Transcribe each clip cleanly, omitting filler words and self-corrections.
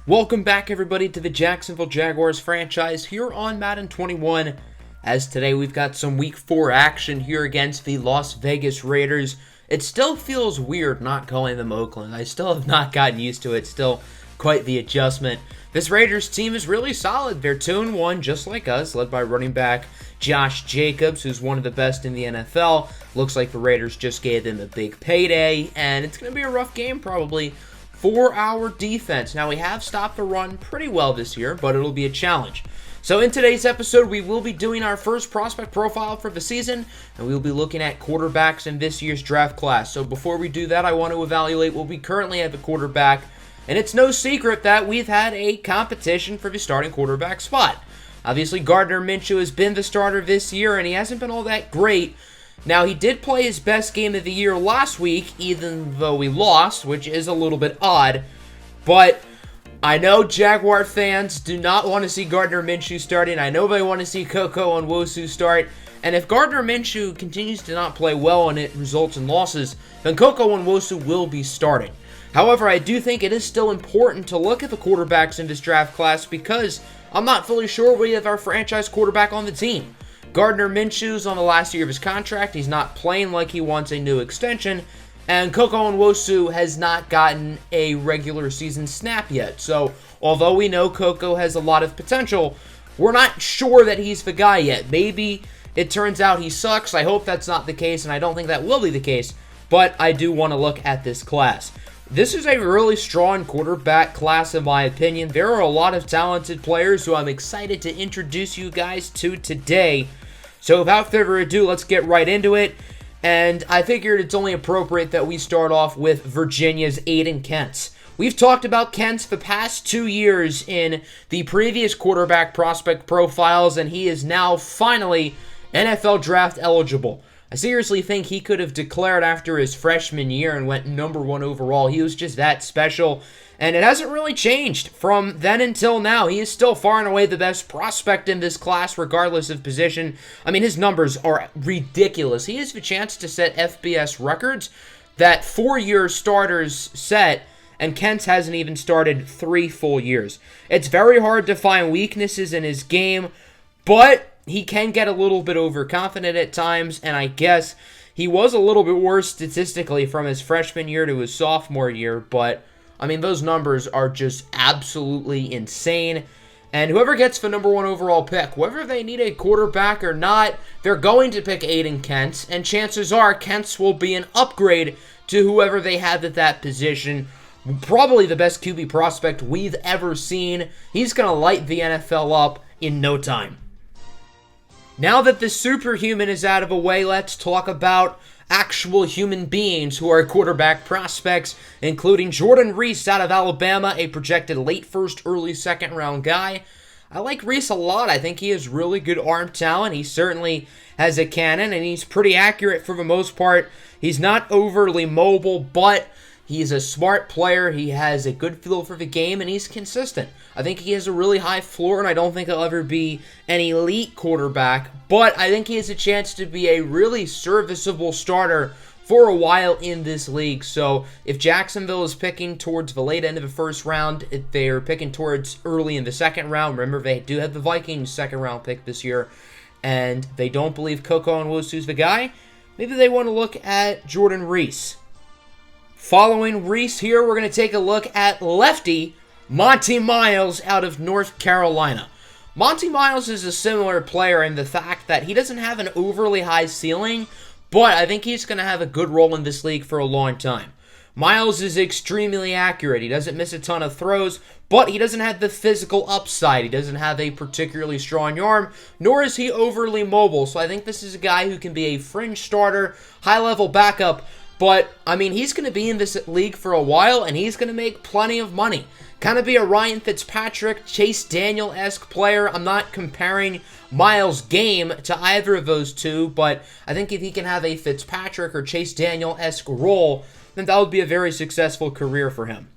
Welcome back, everybody, to the Jacksonville Jaguars franchise here on Madden 21. As today we've got some Week 4 action here against the Las Vegas Raiders. It still feels weird not calling them Oakland. I still have not gotten used to it. Still quite the adjustment. This Raiders team is really solid. They're 2-1 just like us, led by running back Josh Jacobs, who's one of the best in the NFL. Looks like the Raiders just gave them a big payday, and it's going to be a rough game probably for our defense. Now, we have stopped the run pretty well this year, but it'll be a challenge. So in today's episode, we will be doing our first prospect profile for the season, and we will be looking at quarterbacks in this year's draft class. So before we do that, I want to evaluate what we currently have at quarterback, and it's no secret that we've had a competition for the starting quarterback spot. Obviously, Gardner Minshew has been the starter this year, and he hasn't been all that great. Now, he did play his best game of the year last week, even though we lost, which is a little bit odd. But I know Jaguar fans do not want to see Gardner Minshew starting. I know they want to see Koko Nwosu start. And if Gardner Minshew continues to not play well and it results in losses, then Koko Nwosu will be starting. However, I do think it is still important to look at the quarterbacks in this draft class because I'm not fully sure we have our franchise quarterback on the team. Gardner Minshew's on the last year of his contract. He's not playing like he wants a new extension. And Koko Nwosu has not gotten a regular season snap yet. So, although we know Koko has a lot of potential, we're not sure that he's the guy yet. Maybe it turns out he sucks. I hope that's not the case, and I don't think that will be the case. But I do want to look at this class. This is a really strong quarterback class, in my opinion. There are a lot of talented players who I'm excited to introduce you guys to today. So without further ado, let's get right into it. And I figured it's only appropriate that we start off with Virginia's Aiden Kentz. We've talked about Kentz the past 2 years in the previous quarterback prospect profiles, and he is now finally NFL draft eligible. I seriously think he could have declared after his freshman year and went number 1 overall. He was just that special. And it hasn't really changed from then until now. He is still far and away the best prospect in this class, regardless of position. I mean, his numbers are ridiculous. He has the chance to set FBS records that 4-year starters set, and Kentz hasn't even started 3 full years. It's very hard to find weaknesses in his game, but he can get a little bit overconfident at times, and I guess he was a little bit worse statistically from his freshman year to his sophomore year, but I mean, those numbers are just absolutely insane. And whoever gets the number 1 overall pick, whether they need a quarterback or not, they're going to pick Aiden Kentz. And chances are Kentz will be an upgrade to whoever they have at that position. Probably the best QB prospect we've ever seen. He's going to light the NFL up in no time. Now that the superhuman is out of the way, let's talk about actual human beings who are quarterback prospects, including Jordan Reese out of Alabama, a projected late first, early second round guy. I like Reese a lot. I think he has really good arm talent. He certainly has a cannon, and he's pretty accurate for the most part. He's not overly mobile, but he's a smart player. He has a good feel for the game, and he's consistent. I think he has a really high floor, and I don't think he'll ever be an elite quarterback, but I think he has a chance to be a really serviceable starter for a while in this league. So if Jacksonville is picking towards the late end of the first round, if they're picking towards early in the second round, remember they do have the Vikings second round pick this year, and they don't believe Koko Nwosu's the guy, maybe they want to look at Jordan Reese. Following Reese here, we're going to take a look at lefty Monty Miles out of North Carolina. Monty Miles is a similar player in the fact that he doesn't have an overly high ceiling, but I think he's going to have a good role in this league for a long time. Miles is extremely accurate. He doesn't miss a ton of throws, but he doesn't have the physical upside. He doesn't have a particularly strong arm, nor is he overly mobile. So I think this is a guy who can be a fringe starter, high-level backup, but, I mean, he's going to be in this league for a while, and he's going to make plenty of money. Kind of be a Ryan Fitzpatrick, Chase Daniel-esque player. I'm not comparing Miles' game to either of those two, but I think if he can have a Fitzpatrick or Chase Daniel-esque role, then that would be a very successful career for him.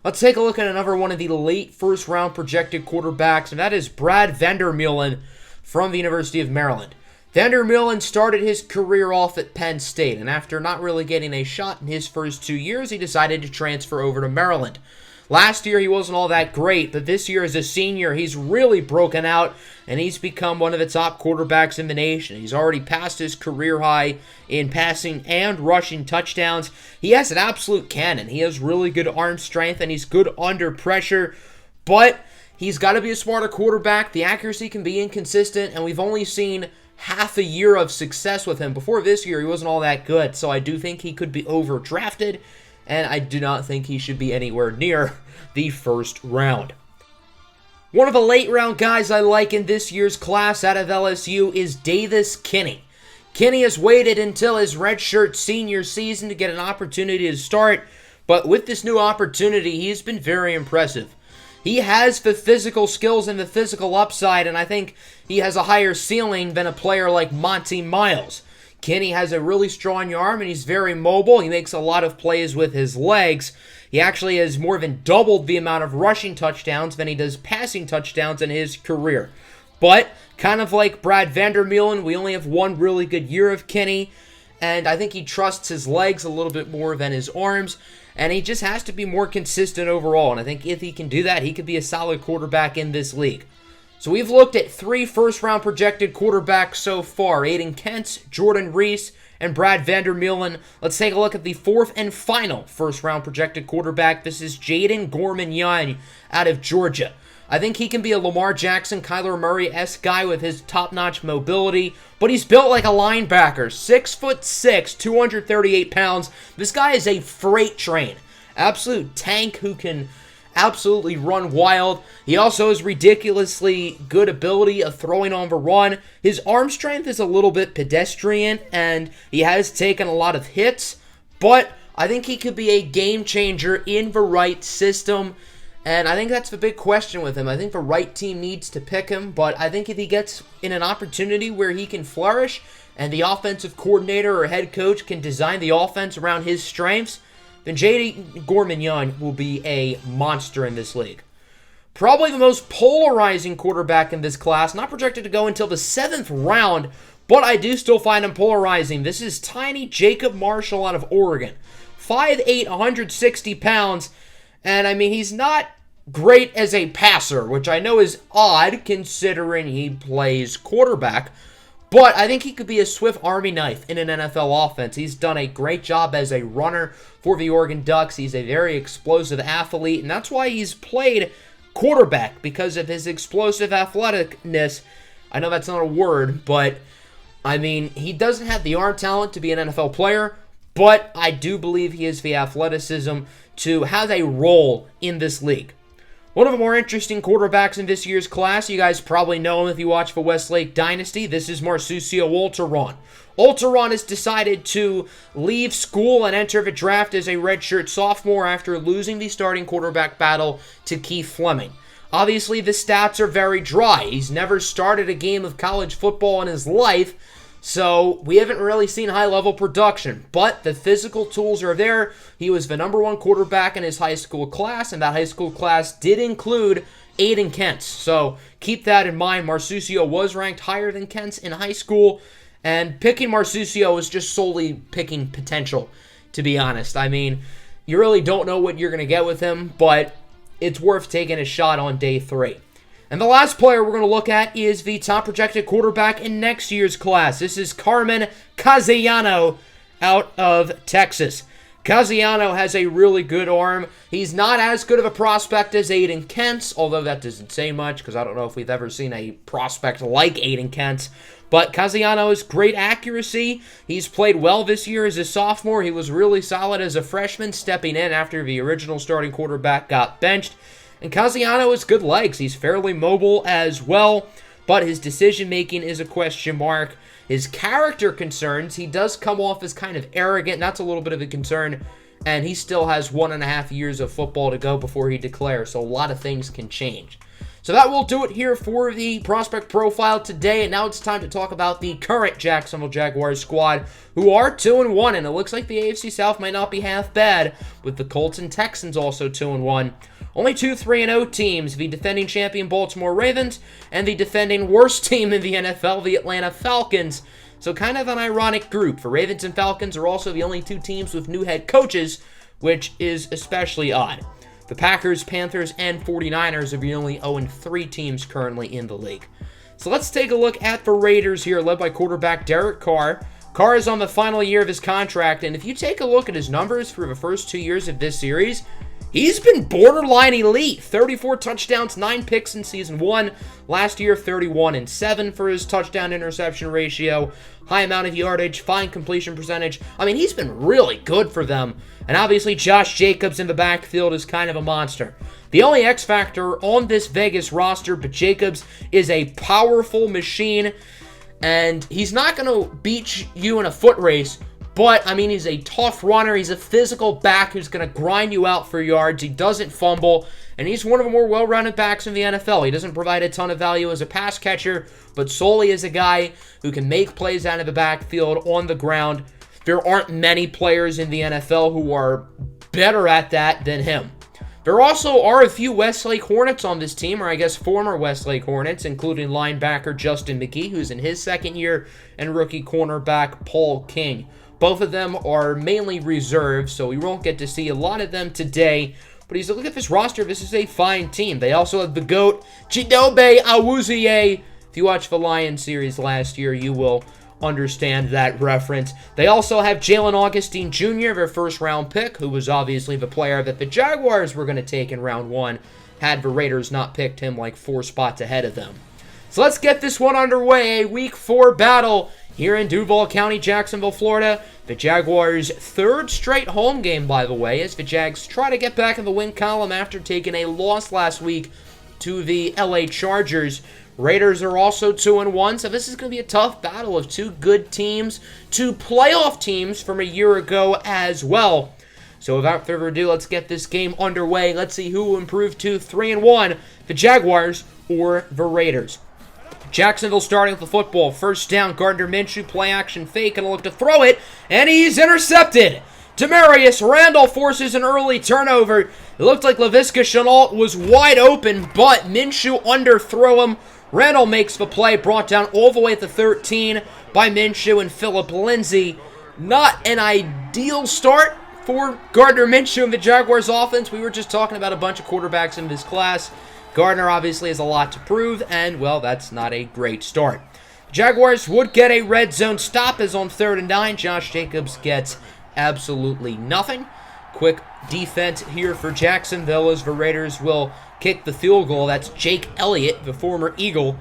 Let's take a look at another one of the late first-round projected quarterbacks, and that is Brad Vandermeulen from the University of Maryland. Vandermeulen started his career off at Penn State, and after not really getting a shot in his first 2 years, he decided to transfer over to Maryland. Last year, he wasn't all that great, but this year as a senior, he's really broken out, and he's become one of the top quarterbacks in the nation. He's already passed his career high in passing and rushing touchdowns. He has an absolute cannon. He has really good arm strength, and he's good under pressure, but he's got to be a smarter quarterback. The accuracy can be inconsistent, and we've only seen half a year of success with him. Before this year, he wasn't all that good, so I do think he could be overdrafted, and I do not think he should be anywhere near the first round. One of the late-round guys I like in this year's class out of LSU is Davis Kinney. Kinney has waited until his redshirt senior season to get an opportunity to start, but with this new opportunity, he's been very impressive. He has the physical skills and the physical upside, and I think he has a higher ceiling than a player like Monty Miles. Kinney has a really strong arm, and he's very mobile. He makes a lot of plays with his legs. He actually has more than doubled the amount of rushing touchdowns than he does passing touchdowns in his career. But, kind of like Brad Vandermeulen, we only have one really good year of Kinney, and I think he trusts his legs a little bit more than his arms, and he just has to be more consistent overall, and I think if he can do that, he could be a solid quarterback in this league. So we've looked at 3 first-round projected quarterbacks so far: Aiden Kentz, Jordan Reese, and Brad Vandermeulen. Let's take a look at the 4th and final first-round projected quarterback. This is Jaden Gorman-Young out of Georgia. I think he can be a Lamar Jackson, Kyler Murray-esque guy with his top-notch mobility, but he's built like a linebacker. 6'6", 238 pounds. This guy is a freight train. Absolute tank who can absolutely run wild. He also has ridiculously good ability of throwing on the run. His arm strength is a little bit pedestrian, and he has taken a lot of hits, but I think he could be a game changer in the right system, and I think that's the big question with him. I think the right team needs to pick him, but I think if he gets in an opportunity where he can flourish, and the offensive coordinator or head coach can design the offense around his strengths, then Jaden Gorman-Young will be a monster in this league. Probably the most polarizing quarterback in this class, not projected to go until the 7th round, but I do still find him polarizing. This is tiny Jacob Marshall out of Oregon. 5'8", 160 pounds, and I mean, he's not great as a passer, which I know is odd considering he plays quarterback, but I think he could be a swift Army knife in an NFL offense. He's done a great job as a runner for the Oregon Ducks. He's a very explosive athlete, and that's why he's played quarterback, because of his explosive athleticness. I know that's not a word, but I mean, he doesn't have the arm talent to be an NFL player, but I do believe he has the athleticism to have a role in this league. One of the more interesting quarterbacks in this year's class, you guys probably know him if you watch the Westlake Dynasty, this is Marsucio Alteron. Alteron has decided to leave school and enter the draft as a redshirt sophomore after losing the starting quarterback battle to Keith Fleming. Obviously, the stats are very dry. He's never started a game of college football in his life, so we haven't really seen high-level production, but the physical tools are there. He was the #1 quarterback in his high school class, and that high school class did include Aiden Kentz. So keep that in mind. Marsucio was ranked higher than Kentz in high school, and picking Marsucio is just solely picking potential, to be honest. I mean, you really don't know what you're going to get with him, but it's worth taking a shot on day 3. And the last player we're going to look at is the top projected quarterback in next year's class. This is Carmen Castellano out of Texas. Castellano has a really good arm. He's not as good of a prospect as Aiden Kentz, although that doesn't say much because I don't know if we've ever seen a prospect like Aiden Kentz. But Castellano has great accuracy. He's played well this year as a sophomore. He was really solid as a freshman, stepping in after the original starting quarterback got benched. And Castellano has good legs. He's fairly mobile as well, but his decision-making is a question mark. His character concerns, he does come off as kind of arrogant. That's a little bit of a concern, and he still has 1.5 years of football to go before he declares, so a lot of things can change. So that will do it here for the prospect profile today, and now it's time to talk about the current Jacksonville Jaguars squad, who are 2-1, and it looks like the AFC South might not be half bad, with the Colts and Texans also 2-1. Only 2 3-0 teams, the defending champion Baltimore Ravens, and the defending worst team in the NFL, the Atlanta Falcons. So kind of an ironic group. The Ravens and Falcons are also the only 2 teams with new head coaches, which is especially odd. The Packers, Panthers, and 49ers are the only 0-3 teams currently in the league. So let's take a look at the Raiders here, led by quarterback Derek Carr. Carr is on the final year of his contract, and if you take a look at his numbers for the first 2 years of this series, he's been borderline elite. 34 touchdowns, 9 picks in season 1. Last year, 31-7 for his touchdown-interception ratio. High amount of yardage, fine completion percentage. I mean, he's been really good for them. And obviously, Josh Jacobs in the backfield is kind of a monster. The only X factor on this Vegas roster, but Jacobs is a powerful machine. And he's not going to beat you in a foot race. But, I mean, he's a tough runner. He's a physical back who's going to grind you out for yards. He doesn't fumble. And he's one of the more well-rounded backs in the NFL. He doesn't provide a ton of value as a pass catcher, but solely as a guy who can make plays out of the backfield on the ground. There aren't many players in the NFL who are better at that than him. There also are a few Westlake Hornets on this team, or I guess former Westlake Hornets, including linebacker Justin McGee, who's in his second year, and rookie cornerback Paul King. Both of them are mainly reserved, so we won't get to see a lot of them today. But as you look at this roster, this is a fine team. They also have the GOAT, Chidobe Awuzie. If you watched the Lions series last year, you will understand that reference. They also have Jalen Augustine Jr., their first-round pick, who was obviously the player that the Jaguars were going to take in round 1, had the Raiders not picked him like 4 spots ahead of them. So let's get this one underway, a Week 4 battle here in Duval County, Jacksonville, Florida. The Jaguars' third straight home game, by the way, as the Jags try to get back in the win column after taking a loss last week to the LA Chargers. Raiders are also 2-1, so this is going to be a tough battle of two good teams, two playoff teams from a year ago as well. So without further ado, let's get this game underway. Let's see who will improve to 3-1, the Jaguars or the Raiders. Jacksonville starting with the football. First down, Gardner Minshew, play action fake, and a look to throw it, and he's intercepted. Demarius Randall forces an early turnover. It looked like Laviska Shenault was wide open, but Minshew underthrew him. Randall makes the play, brought down all the way at the 13 by Minshew and Phillip Lindsay. Not an ideal start for Gardner Minshew and the Jaguars offense. We were just talking about a bunch of quarterbacks in this class. Gardner obviously has a lot to prove, and, well, that's not a great start. Jaguars would get a red zone stop as on 3rd and 9. Josh Jacobs gets absolutely nothing. Quick defense here for Jacksonville as the Raiders will kick the field goal. That's Jake Elliott, the former Eagle,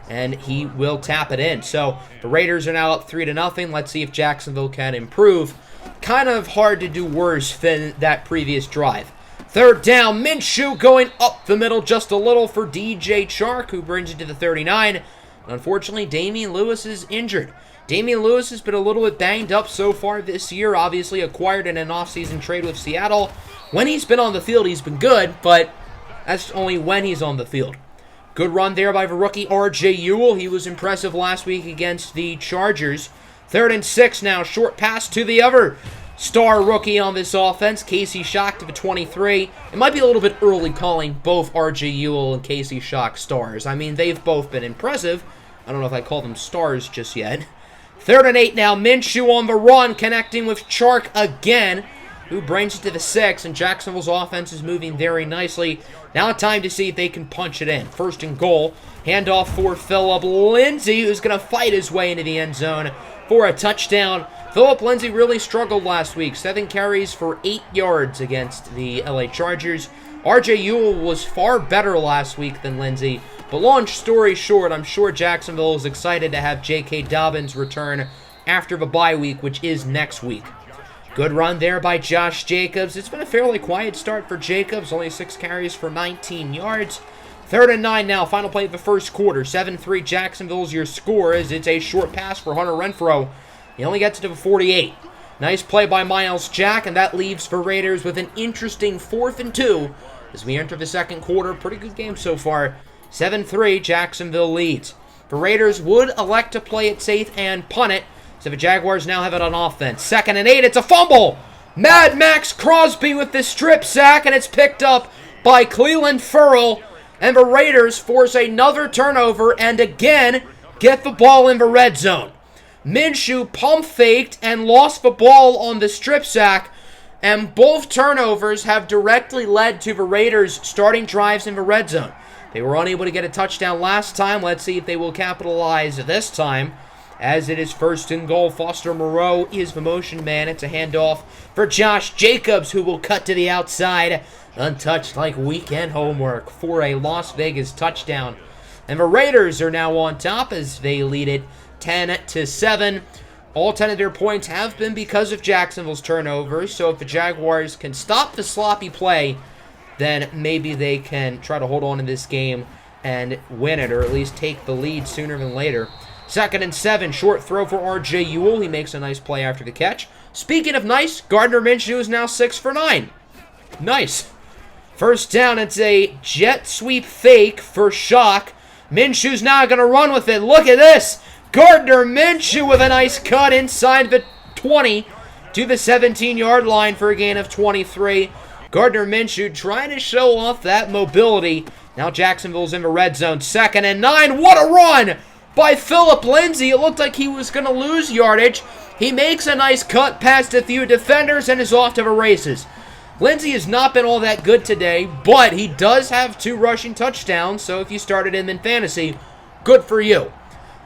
and he will tap it in. So the Raiders are now up 3-0. Let's see if Jacksonville can improve. Kind of hard to do worse than that previous drive. 3rd down, Minshew going up the middle just a little for DJ Chark, who brings it to the 39. Unfortunately, Damian Lewis is injured. Damian Lewis has been a little bit banged up so far this year, obviously acquired in an offseason trade with Seattle. When he's been on the field, he's been good, but that's only when he's on the field. Good run there by the rookie R.J. Ewell. He was impressive last week against the Chargers. 3rd and 6 now, short pass to the other star rookie on this offense, Casey Shock to the 23. It might be a little bit early calling both R.J. Ewell and Casey Shock stars. I mean, they've both been impressive. I don't know if I call them stars just yet. 3rd and 8 now, Minshew on the run, connecting with Chark again, who brings it to the 6, and Jacksonville's offense is moving very nicely. Now time to see if they can punch it in. 1st and goal, handoff for Phillip Lindsay, who's going to fight his way into the end zone for a touchdown. Phillip Lindsay really struggled last week. 7 carries for 8 yards against the LA Chargers. R.J. Ewell was far better last week than Lindsay. But long story short, I'm sure Jacksonville is excited to have J.K. Dobbins return after the bye week, which is next week. Good run there by Josh Jacobs. It's been a fairly quiet start for Jacobs. Only 6 carries for 19 yards. 3rd and 9 now. Final play of the first quarter. 7-3 Jacksonville's your score as it's a short pass for Hunter Renfrow. He only gets to the 48. Nice play by Miles Jack, and that leaves the Raiders with an interesting 4th and 2 as we enter the second quarter. Pretty good game so far. 7-3, Jacksonville leads. The Raiders would elect to play it safe and punt it, so the Jaguars now have it on offense. 2nd and 8, it's a fumble! Mad Max Crosby with the strip sack, and it's picked up by Cleveland Ferrell, and the Raiders force another turnover and again get the ball in the red zone. Minshew pump faked and lost the ball on the strip sack, And both turnovers have directly led to the Raiders starting drives in the red zone. They were unable to get a touchdown last time. Let's see if they will capitalize this time, as it is 1st and goal. Foster Moreau is the motion man. It's a handoff for Josh Jacobs, who will cut to the outside, untouched like weekend homework for a Las Vegas touchdown. And the Raiders are now on top as they lead it 10-7. All 10 of their points have been because of Jacksonville's turnovers, so if the Jaguars can stop the sloppy play, then maybe they can try to hold on to this game and win it, or at least take the lead sooner than later. 2nd and 7, short throw for R.J. Ewell. He makes a nice play after the catch. Speaking of nice, Gardner Minshew is now 6 for 9. Nice. 1st down, it's a jet sweep fake for Shock. Minshew's now going to run with it. Look at this. Gardner Minshew with a nice cut inside the 20 to the 17-yard line for a gain of 23. Gardner Minshew trying to show off that mobility. Now Jacksonville's in the red zone. 2nd and 9. What a run by Phillip Lindsay. It looked like he was going to lose yardage. He makes a nice cut past a few defenders and is off to the races. Lindsay has not been all that good today, but he does have 2 rushing touchdowns, so if you started him in fantasy, good for you.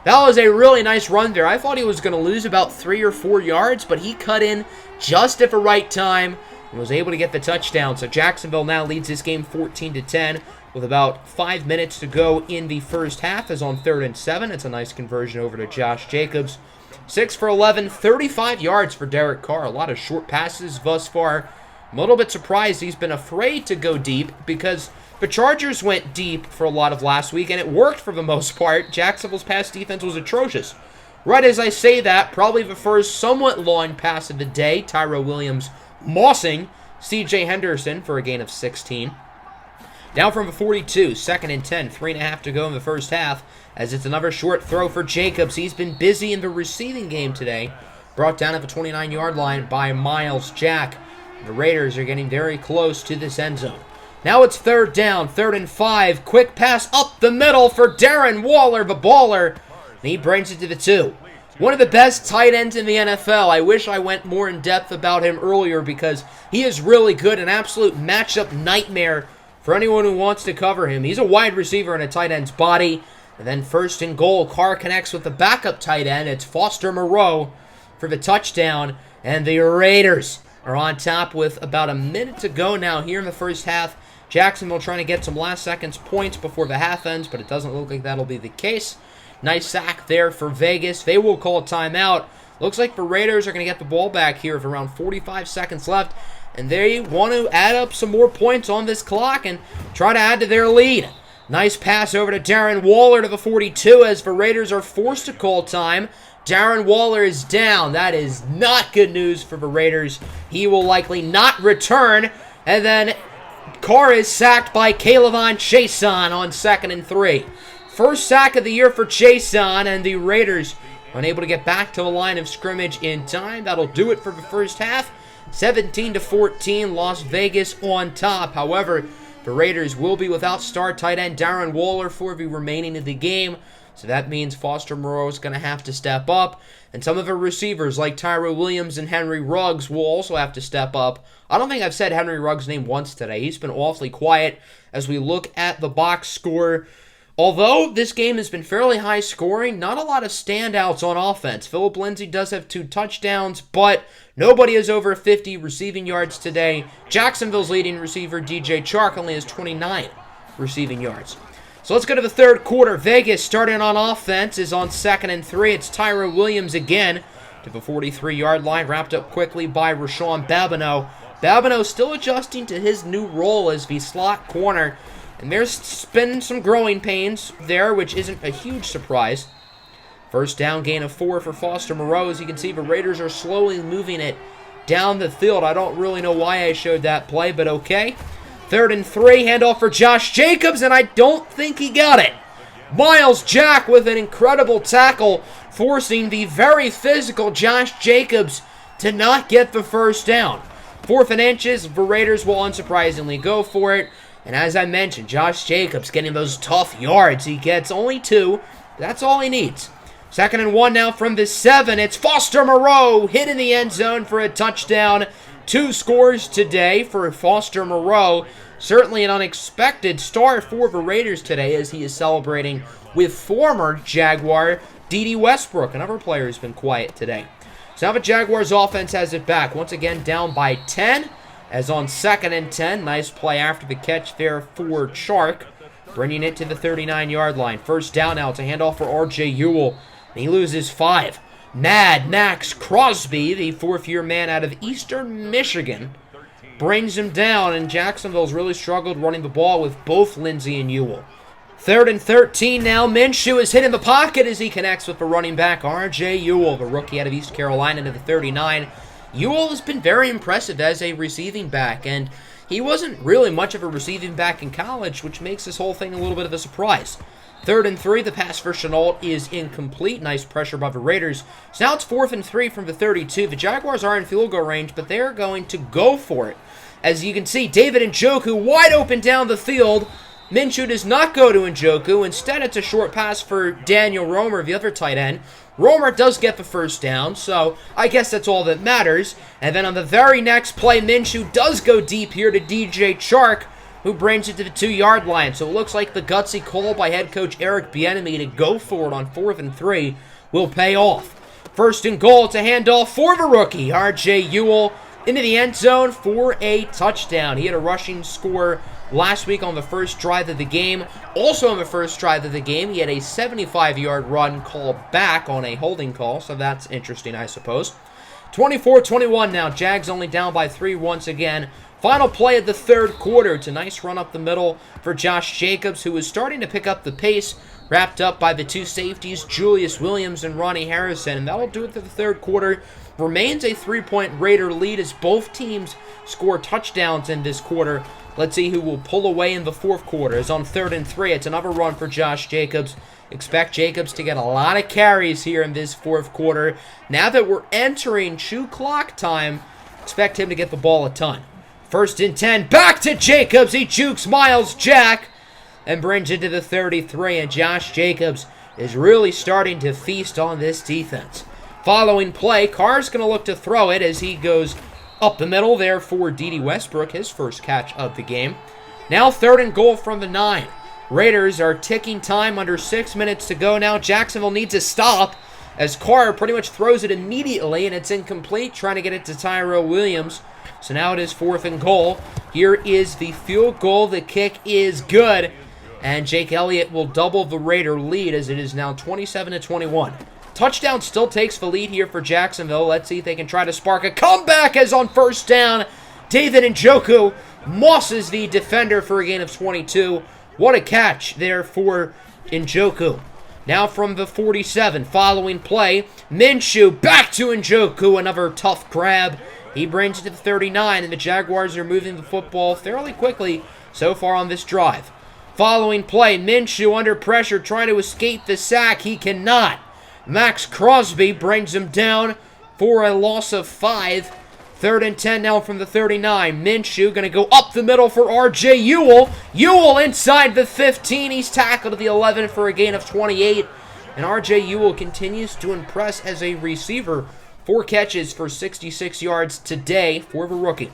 That was a really nice run there. I thought he was going to lose about 3 or 4 yards, but he cut in just at the right time and was able to get the touchdown. So Jacksonville now leads this game 14-10 with about 5 minutes to go in the first half, as on 3rd and 7. It's a nice conversion over to Josh Jacobs. 6 for 11, 35 yards for Derek Carr. A lot of short passes thus far. I'm a little bit surprised he's been afraid to go deep, because the Chargers went deep for a lot of last week, and it worked for the most part. Jacksonville's pass defense was atrocious. Right as I say that, probably the first somewhat long pass of the day, Tyrell Williams mossing C.J. Henderson for a gain of 16. Down from the 42, 2nd and 10, 3.5 to go in the first half, as it's another short throw for Jacobs. He's been busy in the receiving game today. Brought down at the 29-yard line by Miles Jack. The Raiders are getting very close to this end zone. Now it's 3rd down, 3rd and 5. Quick pass up the middle for Darren Waller, the baller. And he brings it to the 2. One of the best tight ends in the NFL. I wish I went more in depth about him earlier, because he is really good. An absolute matchup nightmare for anyone who wants to cover him. He's a wide receiver in a tight end's body. And then 1st and goal. Carr connects with the backup tight end. It's Foster Moreau for the touchdown. And the Raiders are on top with about a minute to go now here in the first half. Jacksonville trying to get some last seconds points before the half ends, but it doesn't look like that'll be the case. Nice sack there for Vegas. They will call a timeout. Looks like the Raiders are going to get the ball back here with around 45 seconds left, and they want to add up some more points on this clock and try to add to their lead. Nice pass over to Darren Waller to the 42 as the Raiders are forced to call time. Darren Waller is down. That is not good news for the Raiders. He will likely not return. And then Carr is sacked by K'Lavon Chaisson on 2nd and 3. First sack of the year for Chaisson, and the Raiders unable to get back to the line of scrimmage in time. That'll do it for the first half. 17-14, Las Vegas on top. However, the Raiders will be without star tight end Darren Waller for the remaining of the game. So that means Foster Moreau is going to have to step up. And some of the receivers like Tyrell Williams and Henry Ruggs will also have to step up. I don't think I've said Henry Ruggs' name once today. He's been awfully quiet as we look at the box score. Although this game has been fairly high scoring, not a lot of standouts on offense. Phillip Lindsay does have 2 touchdowns, but nobody is over 50 receiving yards today. Jacksonville's leading receiver, DJ Chark, only has 29 receiving yards. So let's go to the third quarter. Vegas starting on offense is on 2nd and 3. It's Tyrell Williams again to the 43-yard line, wrapped up quickly by Rashawn Babineau. Babineau still adjusting to his new role as the slot corner, and there's been some growing pains there, which isn't a huge surprise. First down, gain of 4 for Foster Moreau. As you can see, the Raiders are slowly moving it down the field. I don't really know why I showed that play, but okay. 3rd and 3, handoff for Josh Jacobs, and I don't think he got it. Miles Jack with an incredible tackle, forcing the very physical Josh Jacobs to not get the first down. 4th and inches, the Raiders will unsurprisingly go for it. And as I mentioned, Josh Jacobs getting those tough yards. He gets only 2. That's all he needs. 2nd and 1 now from the 7. It's Foster Moreau hit in the end zone for a touchdown. 2 scores today for Foster Moreau. Certainly an unexpected start for the Raiders today as he is celebrating with former Jaguar D.D. Westbrook. Another player who's been quiet today. So now the Jaguars offense has it back. Once again down by 10 as on 2nd and 10. Nice play after the catch there for Chark, bringing it to the 39-yard line. First down now. It's a handoff for R.J. Ewell. And he loses 5. Mad Max Crosby, the 4th-year man out of Eastern Michigan, brings him down, and Jacksonville's really struggled running the ball with both Lindsey and Ewell. 3rd and 13 now. Minshew is hit in the pocket as he connects with the running back, R.J. Ewell, the rookie out of East Carolina, to the 39. Ewell has been very impressive as a receiving back, and he wasn't really much of a receiving back in college, which makes this whole thing a little bit of a surprise. 3rd and 3, the pass for Shenault is incomplete. Nice pressure by the Raiders. So now it's 4th and 3 from the 32. The Jaguars are in field goal range, but they're going to go for it. As you can see, David Njoku wide open down the field. Minshew does not go to Njoku. Instead, it's a short pass for Daniel Romer, the other tight end. Romer does get the first down, so I guess that's all that matters. And then on the very next play, Minshew does go deep here to DJ Chark, who brings it to the 2-yard line. So it looks like the gutsy call by head coach Eric Bieniemy to go for it on 4th and 3 will pay off. 1st and goal, it's a handoff for the rookie, R.J. Ewell, into the end zone for a touchdown. He had a rushing score last week on the first drive of the game. Also on the first drive of the game, he had a 75-yard run called back on a holding call, so that's interesting, I suppose. 24-21 now. Jags only down by 3 once again. Final play of the 3rd quarter. It's a nice run up the middle for Josh Jacobs, who is starting to pick up the pace, wrapped up by the 2 safeties, Julius Williams and Ronnie Harrison. And that'll do it for the 3rd quarter. Remains a 3-point Raider lead as both teams score touchdowns in this quarter. Let's see who will pull away in the 4th quarter. It's on 3rd and 3. It's another run for Josh Jacobs. Expect Jacobs to get a lot of carries here in this 4th quarter. Now that we're entering true clock time, expect him to get the ball a ton. 1st and 10, back to Jacobs. He jukes Miles Jack and brings it to the 33. And Josh Jacobs is really starting to feast on this defense. Following play, Carr's going to look to throw it as he goes up the middle there for D.D. Westbrook, his first catch of the game. Now 3rd and goal from the 9. Raiders are ticking time, under 6 minutes to go now. Jacksonville needs a stop as Carr pretty much throws it immediately, and it's incomplete, trying to get it to Tyrell Williams. So now it is 4th and goal. Here is the field goal. The kick is good, and Jake Elliott will double the Raider lead as it is now 27-21. Touchdown still takes the lead here for Jacksonville. Let's see if they can try to spark a comeback as on 1st down, David Njoku mosses the defender for a gain of 22. What a catch there for Njoku. Now from the 47, following play, Minshew back to Njoku, another tough grab. He brings it to the 39, and the Jaguars are moving the football fairly quickly so far on this drive. Following play, Minshew under pressure trying to escape the sack. He cannot. Max Crosby brings him down for a loss of 5. 3rd and 10 now from the 39. Minshew going to go up the middle for R.J. Ewell. Ewell inside the 15. He's tackled to the 11 for a gain of 28. And R.J. Ewell continues to impress as a receiver. 4 catches for 66 yards today for the rookie.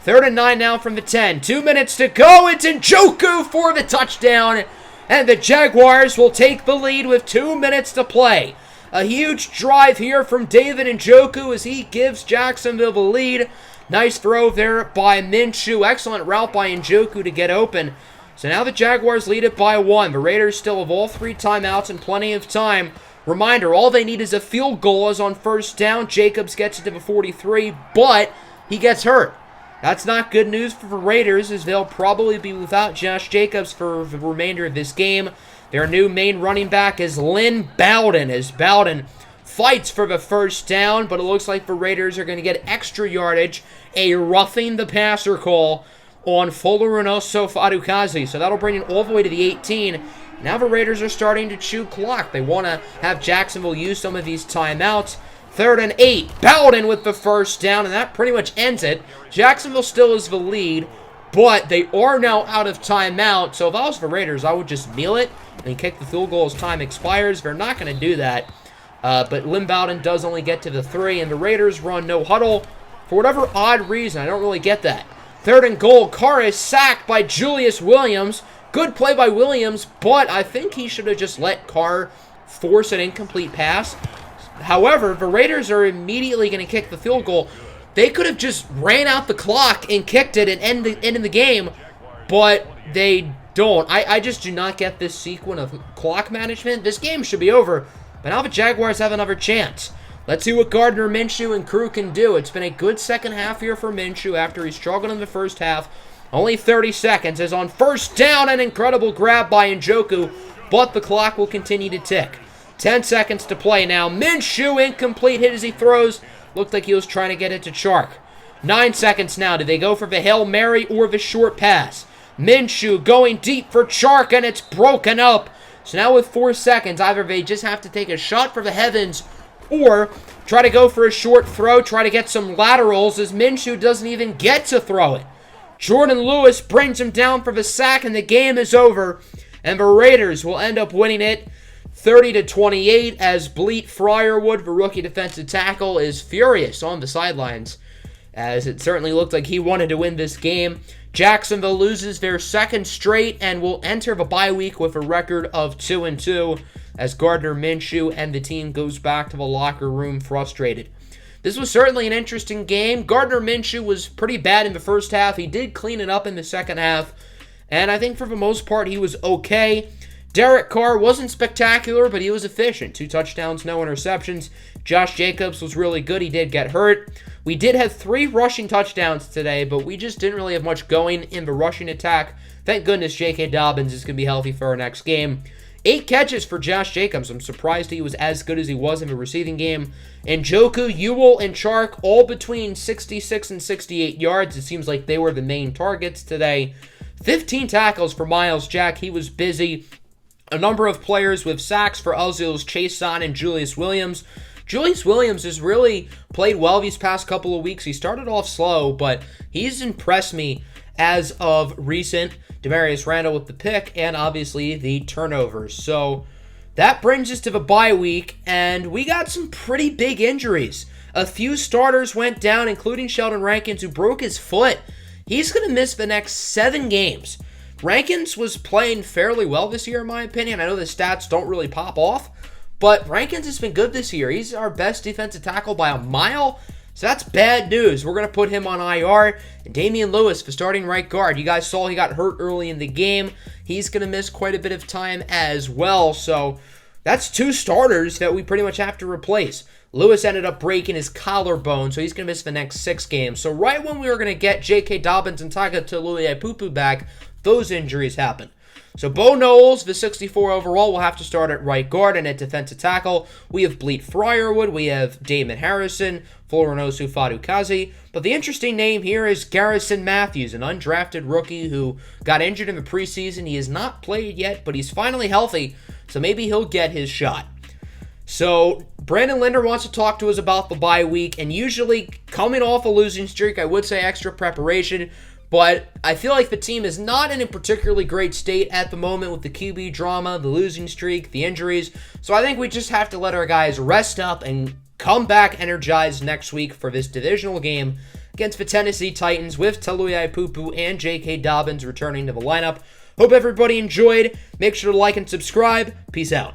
3rd and 9 now from the 10. 2 minutes to go. It's Njoku for the touchdown. And the Jaguars will take the lead with 2 minutes to play. A huge drive here from David Njoku as he gives Jacksonville the lead. Nice throw there by Minshew. Excellent route by Njoku to get open. So now the Jaguars lead it by 1. The Raiders still have all 3 timeouts and plenty of time. Reminder, all they need is a field goal as on 1st down. Jacobs gets it to the 43, but he gets hurt. That's not good news for the Raiders as they'll probably be without Josh Jacobs for the remainder of this game. Their new main running back is Lynn Bowden, as Bowden fights for the 1st down, but it looks like the Raiders are going to get extra yardage, a roughing the passer call on Fuller and also Fadukazi. So that'll bring it all the way to the 18. Now the Raiders are starting to chew clock. They want to have Jacksonville use some of these timeouts. 3rd and 8. Bowden with the 1st down, and that pretty much ends it. Jacksonville still is the lead, but they are now out of timeout. So if I was the Raiders, I would just kneel it and kick the field goal as time expires. They're not going to do that. But Lynn Bowden does only get to the 3, and the Raiders run no huddle. For whatever odd reason, I don't really get that. 3rd and goal. Carr is sacked by Julius Williams. Good play by Williams, but I think he should have just let Carr force an incomplete pass. However, the Raiders are immediately going to kick the field goal. They could have just ran out the clock and kicked it and ended the game, but they don't. I just do not get this sequence of clock management. This game should be over, but now the Jaguars have another chance. Let's see what Gardner Minshew and crew can do. It's been a good second half here for Minshew after he struggled in the first half. Only 30 seconds as on first down, an incredible grab by Njoku, but the clock will continue to tick. 10 seconds to play now. Minshew, incomplete hit as he throws. Looked like he was trying to get it to Chark. 9 seconds now. Do they go for the Hail Mary or the short pass? Minshew going deep for Chark, and it's broken up. So now with 4 seconds, either they just have to take a shot for the heavens or try to go for a short throw, try to get some laterals as Minshew doesn't even get to throw it. Jordan Lewis brings him down for the sack, and the game is over. And the Raiders will end up winning it 30-28 as Bleat Fryerwood, the rookie defensive tackle, is furious on the sidelines, as it certainly looked like he wanted to win this game. Jacksonville loses their 2nd straight and will enter the bye week with a record of 2-2 as Gardner Minshew and the team goes back to the locker room frustrated. This was certainly an interesting game. Gardner Minshew was pretty bad in the first half. He did clean it up in the second half, and I think for the most part he was okay. Derek Carr wasn't spectacular, but he was efficient. 2 touchdowns, no interceptions. Josh Jacobs was really good. He did get hurt. We did have 3 rushing touchdowns today, but we just didn't really have much going in the rushing attack. Thank goodness J.K. Dobbins is going to be healthy for our next game. 8 catches for Josh Jacobs. I'm surprised he was as good as he was in the receiving game. Njoku, Ewell, and Chark all between 66 and 68 yards. It seems like they were the main targets today. 15 tackles for Miles Jack. He was busy. A number of players with sacks for Uzils, Chason, and Julius Williams. Julius Williams has really played well these past couple of weeks. He started off slow, but he's impressed me as of recent. Demarius Randall with the pick and obviously the turnovers. So that brings us to the bye week, and we got some pretty big injuries. A few starters went down, including Sheldon Rankins, who broke his foot. He's going to miss the next 7 games. Rankins was playing fairly well this year, in my opinion. I know the stats don't really pop off, but Rankins has been good this year. He's our best defensive tackle by a mile, so that's bad news. We're going to put him on IR. And Damian Lewis, the starting right guard. You guys saw he got hurt early in the game. He's going to miss quite a bit of time as well, so that's 2 starters that we pretty much have to replace. Lewis ended up breaking his collarbone, so he's going to miss the next 6 games. So right when we were going to get J.K. Dobbins and Taga Tuluipupu back, those injuries happen. So Bo Knowles, the 64 overall, will have to start at right guard, and at defensive tackle, we have Bleat Fryerwood, we have Damon Harrison, Florinosu Fadukazi, but the interesting name here is Garrison Matthews, an undrafted rookie who got injured in the preseason. He has not played yet, but he's finally healthy, so maybe he'll get his shot. So Brandon Linder wants to talk to us about the bye week, and usually coming off a losing streak, I would say extra preparation, but I feel like the team is not in a particularly great state at the moment with the QB drama, the losing streak, the injuries. So I think we just have to let our guys rest up and come back energized next week for this divisional game against the Tennessee Titans with Tuluipupu and J.K. Dobbins returning to the lineup. Hope everybody enjoyed. Make sure to like and subscribe. Peace out.